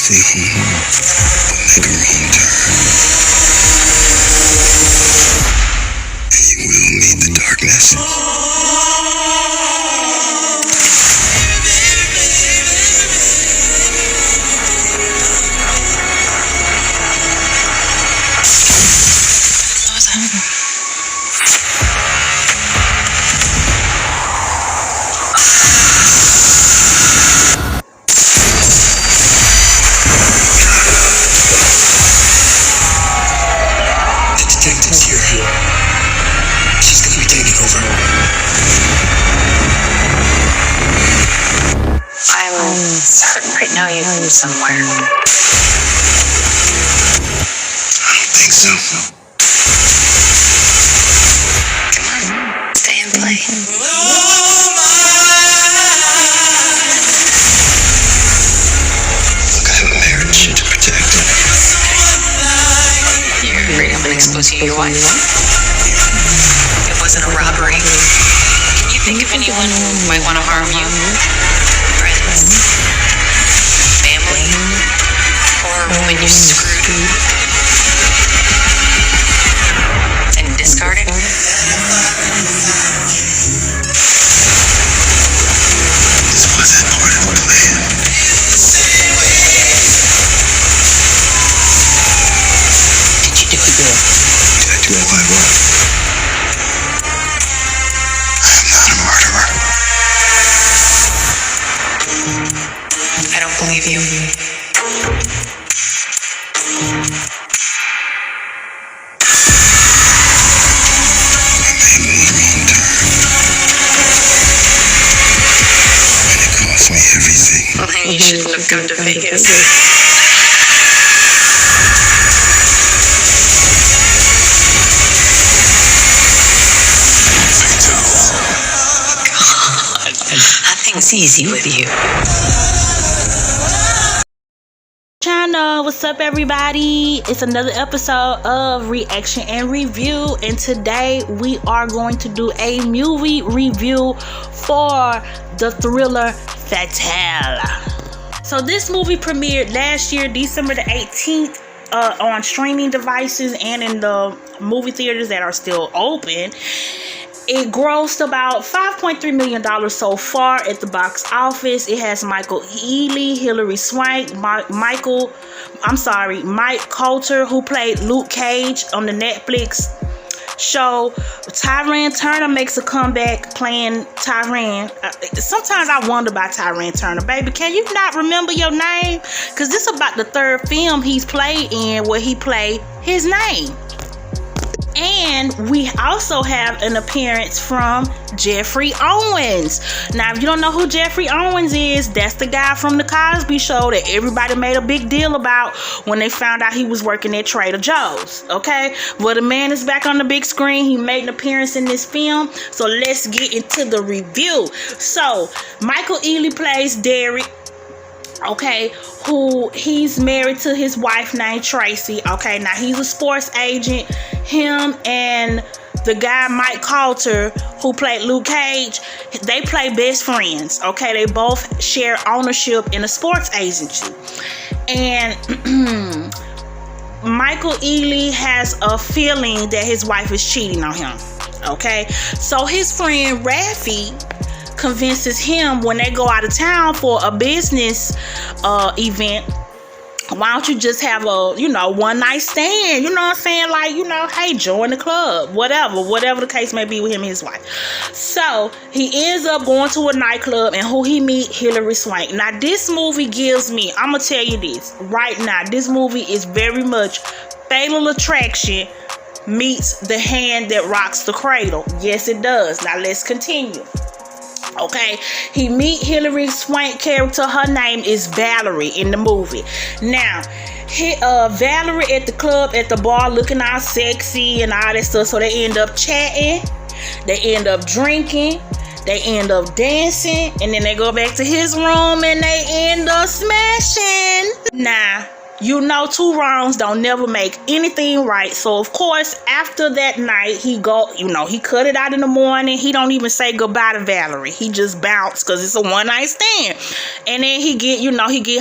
safely home, but make a wrong turn, and you will meet the darkness. Detective's here. She's gonna be taking over. I'm certain I know you from somewhere. I don't think so. Come on, stay and play. Look, I have a marriage to protect. You're afraid I'm gonna expose you to your wife? It wasn't a robbery. Can you think of anyone who might want to harm you? Friends? Family? Or a woman you screwed and discarded? This wasn't part of the plan. Did you do it good? Did I do all I want? I am not a murderer. I don't believe you. I made one wrong turn, and it cost me everything. Well, then you shouldn't have come to Vegas. Nothing's easy with you. Channel, what's up everybody? It's another episode of Reaction and Review, and today we are going to do a movie review for the thriller Fatale. So this movie premiered last year, December the 18th, on streaming devices and in the movie theaters that are still open. It grossed about $5.3 million so far at the box office. It has Michael Ealy, Hilary Swank, Mike Coulter, who played Luke Cage on the Netflix show. Tyrone Turner makes a comeback playing Tyrone. Sometimes I wonder about Tyrone Turner. Baby, can you not remember your name? Because this is about the third film he's played in where he played his name. And we also have an appearance from Jeffrey Owens. Now, if you don't know who Jeffrey Owens is, that's the guy from The Cosby Show that everybody made a big deal about when they found out he was working at Trader Joe's. Okay? Well, the man is back on the big screen. He made an appearance in this film. So let's get into the review. So, Michael Ealy plays Derek. Okay, who he's married to his wife named Tracy. Okay, now he's a sports agent. Him and the guy Mike Coulter, who played Luke Cage, they play best friends. Okay, they both share ownership in a sports agency. And Michael Ealy has a feeling that his wife is cheating on him. Okay, so his friend Raffy convinces him when they go out of town for a business event, why don't you just have a, one night stand, you know what I'm saying, like, hey, join the club, whatever the case may be with him and his wife. So he ends up going to a nightclub, and who he meet? Hilary Swank. Now this movie gives me, I'm gonna tell you this right now, this movie is very much Fatal Attraction meets The Hand That Rocks the Cradle. Yes, it does. Now let's continue. Okay, he meet Hilary Swank character. Her name is Valerie in the movie. Now, Valerie at the club, at the bar, looking all sexy and all that stuff. So they end up chatting, they end up drinking, they end up dancing, and then they go back to his room and they end up smashing. Now, You know, two wrongs don't never make anything right. So of course, after that night, he cut it out in the morning. He don't even say goodbye to Valerie. He just bounced because it's a one night stand. And then he get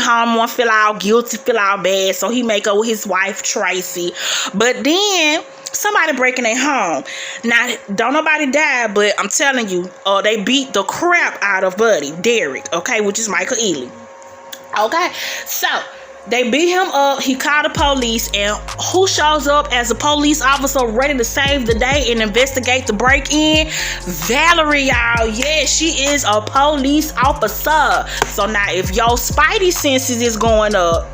home, want to feel all guilty, feel all bad. So he make up with his wife Tracy. But then somebody breaking their home. Now, don't nobody die, but I'm telling you, they beat the crap out of Buddy, Derek, okay, which is Michael Ealy. Okay, so they beat him up. He called the police, and who shows up as a police officer ready to save the day and investigate the break-in? Valerie, y'all. Yeah, she is a police officer. So now, if your spidey senses is going up,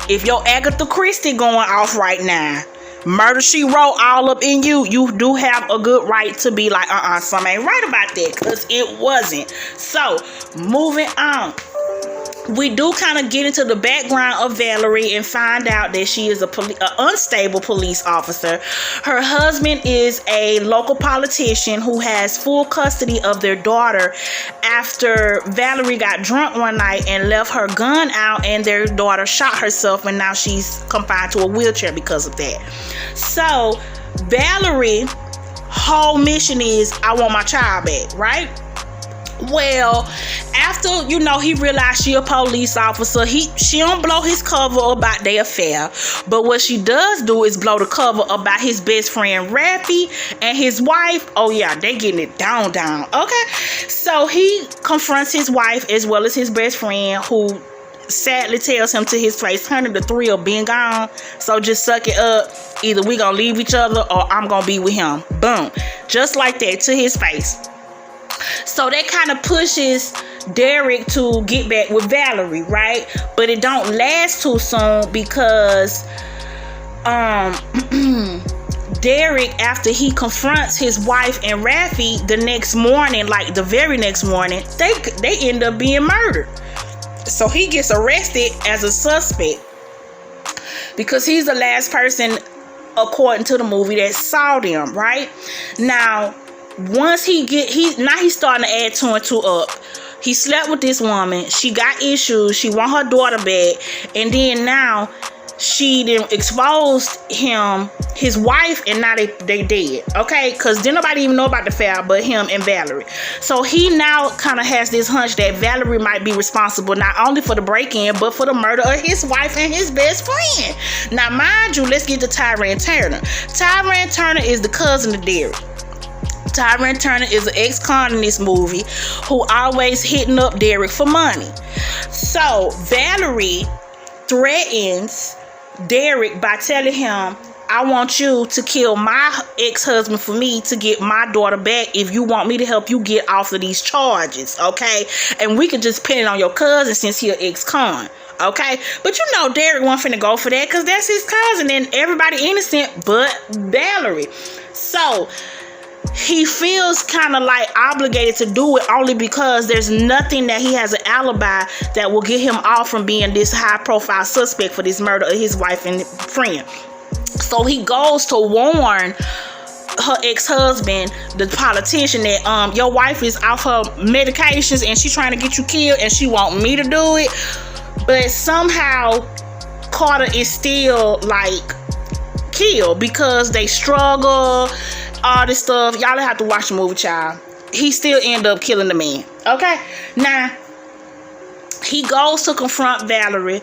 if your Agatha Christie going off right now, Murder, She Wrote all up in you, you do have a good right to be like, something ain't right about that, because it wasn't. So, moving on. We do kind of get into the background of Valerie and find out that she is an unstable police officer. Her husband is a local politician who has full custody of their daughter after Valerie got drunk one night and left her gun out, and their daughter shot herself, and now she's confined to a wheelchair because of that. So Valerie's whole mission is, I want my child back, right? Well, after, he realized she a police officer, she don't blow his cover about their affair. But what she does do is blow the cover about his best friend Raffy and his wife. Oh yeah, they getting it down. Okay, so he confronts his wife as well as his best friend, who sadly tells him to his face, honey, the thrill of being gone, so just suck it up. Either we gonna leave each other or I'm gonna be with him. Boom. Just like that, to his face. So that kind of pushes Derek to get back with Valerie, right? But it don't last too soon, because Derek, after he confronts his wife and Raffy the next morning, like the very next morning, they end up being murdered. So he gets arrested as a suspect because he's the last person, according to the movie, that saw them, right? Now, once he's starting to add two and two up. He slept with this woman. She got issues. She want her daughter back. And then now she then exposed him, his wife, and now they dead. Okay? Because didn't nobody even know about the affair but him and Valerie. So he now kind of has this hunch that Valerie might be responsible not only for the break-in, but for the murder of his wife and his best friend. Now, mind you, let's get to Tyrone Turner. Tyrone Turner is the cousin of Derek. Tyrone Turner is an ex-con in this movie who always hitting up Derek for money. So Valerie threatens Derek by telling him, I want you to kill my ex-husband for me to get my daughter back if you want me to help you get off of these charges, okay? And we could just pin it on your cousin since he an ex-con, okay? But Derek wasn't finna go for that because that's his cousin and everybody innocent but Valerie. So he feels kind of like obligated to do it only because there's nothing that he has an alibi that will get him off from being this high profile suspect for this murder of his wife and friend. So he goes to warn her ex-husband, the politician, that your wife is off her medications and she's trying to get you killed and she want me to do it. But somehow Carter is still like killed because they struggle, all this stuff. Y'all have to watch the movie, child. He still end up killing the man. Okay? Now, he goes to confront Valerie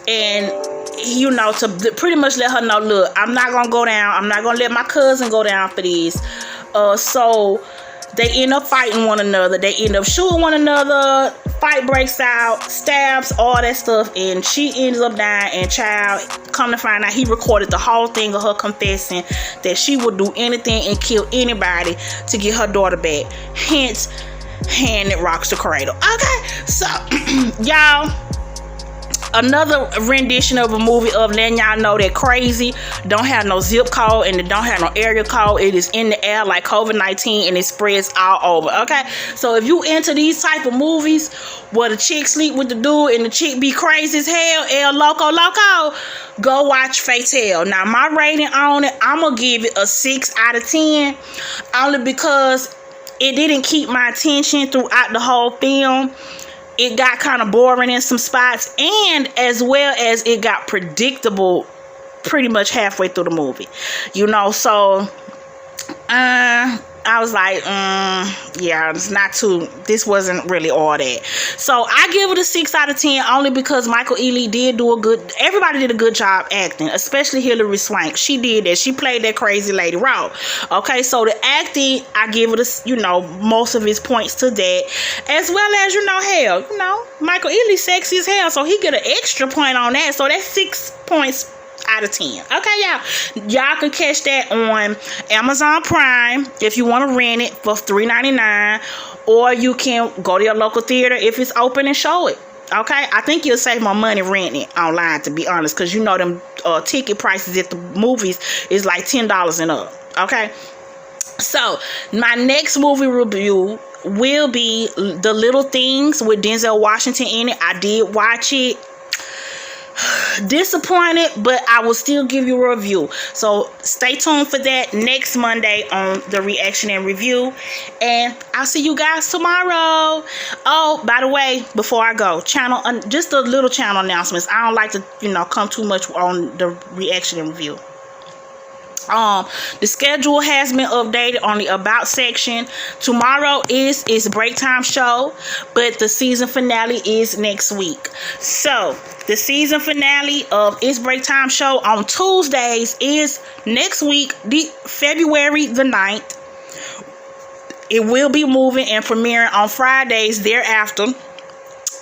and, to pretty much let her know, look, I'm not going to go down. I'm not going to let my cousin go down for this. So they end up fighting one another. They end up shooting one another. Fight breaks out, stabs, all that stuff, and she ends up dying. And child, come to find out, he recorded the whole thing of her confessing that she would do anything and kill anybody to get her daughter back. Hence, hand that rocks the cradle. Okay, so y'all, another rendition of a movie of letting y'all know that Crazy don't have no zip code and it don't have no area code. It is in the air like COVID-19 and it spreads all over. Okay, so if you into these type of movies where the chick sleep with the dude and the chick be crazy as hell, El Loco, go watch Fatale. Now my rating on it, I'm gonna give it a 6 out of 10, only because it didn't keep my attention throughout the whole film. it got kind of boring in some spots, and as well as it got predictable pretty much halfway through the movie, so I was like, yeah, it's not too, this wasn't really all that. So I give it a 6 out of 10 only because Michael Ealy did everybody did a good job acting, especially Hilary Swank. She did that. She played that crazy lady role. Okay, so the acting, I give it most of his points to that, as well as, Michael Ealy sexy as hell, so he get an extra point on that. So that's 6 points out of 10. Okay, y'all can catch that on Amazon Prime if you want to rent it for $3.99, or you can go to your local theater if it's open and show it. Okay, I think you'll save more money renting it online, to be honest, because them ticket prices at the movies is like $10 and up. Okay, so my next movie review will be The Little Things with Denzel Washington in it. I did watch it. Disappointed, but I will still give you a review, so stay tuned for that next Monday on the reaction and review, and I'll see you guys tomorrow. Oh, by the way, before I go, just a little channel announcements. I don't like to come too much on the reaction and review. The schedule has been updated on the About section. Tomorrow is break time show, but the season finale is next week. So the season finale of It's Break Time show on Tuesdays is next week, February the 9th. It will be moving and premiering on Fridays thereafter,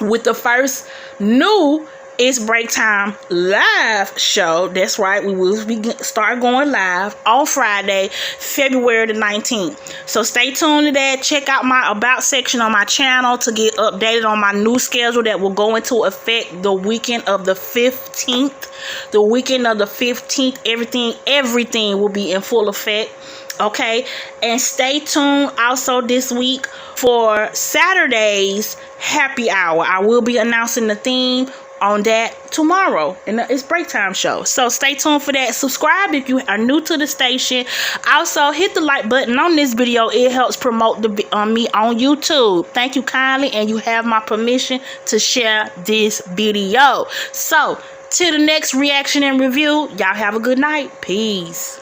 with the first new It's Break Time live show. That's right, we will start going live on Friday, February the 19th. So stay tuned to that. Check out my About section on my channel to get updated on my new schedule that will go into effect the weekend of the 15th. The weekend of the 15th, everything will be in full effect. Okay, and stay tuned also this week for Saturday's happy hour. I will be announcing the theme on that tomorrow in the It's Break Time show. So stay tuned for that. Subscribe if you are new to the station. Also hit the like button on this video. It helps promote me on YouTube. Thank you kindly, and you have my permission to share this video. So till the next reaction and review, y'all have a good night. Peace.